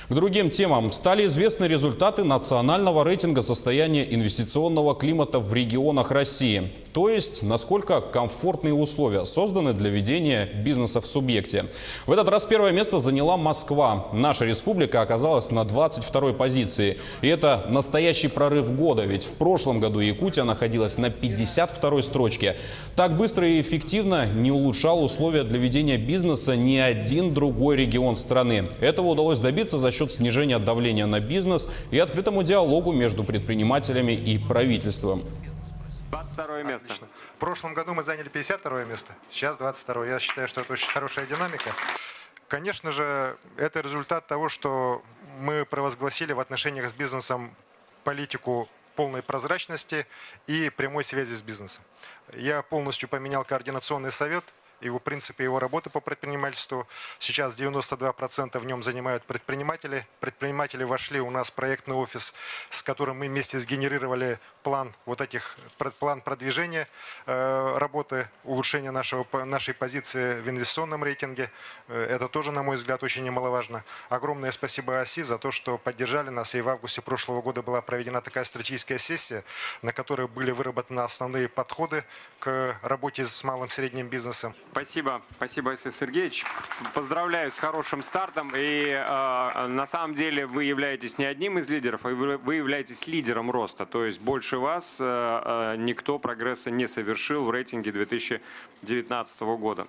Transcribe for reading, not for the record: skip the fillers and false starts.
К другим темам. Стали известны результаты национального рейтинга состояния инвестиционного климата в регионах России. То есть, насколько комфортные условия созданы для ведения бизнеса в субъекте. В этот раз первое место заняла Москва. Наша республика оказалась на 22-й позиции. И это настоящий прорыв года, ведь в прошлом году Якутия находилась на 52-й строчке. Так быстро и эффективно не улучшал условия для ведения бизнеса ни один другой регион страны. Этого удалось добиться за счет снижения давления на бизнес и открытому диалогу между предпринимателями и правительством. 22 место. Отлично. В прошлом году мы заняли 52 место, сейчас 22. Я считаю, что это очень хорошая динамика. Конечно же, это результат того, что мы провозгласили в отношениях с бизнесом политику полной прозрачности и прямой связи с бизнесом. Я полностью поменял координационный совет. И, в принципе, его работа по предпринимательству. Сейчас 92% в нем занимают предприниматели. Предприниматели вошли у нас в проектный офис, с которым мы вместе сгенерировали план план продвижения работы, улучшения нашей позиции в инвестиционном рейтинге. Это тоже, на мой взгляд, очень немаловажно. Огромное спасибо ОСИ за то, что поддержали нас. И в августе прошлого года была проведена такая стратегическая сессия, на которой были выработаны основные подходы к работе с малым и средним бизнесом. Спасибо, Иосиф Сергеевич. Поздравляю с хорошим стартом. И на самом деле вы являетесь не одним из лидеров, а вы являетесь лидером роста. То есть больше вас никто прогресса не совершил в рейтинге 2019 года.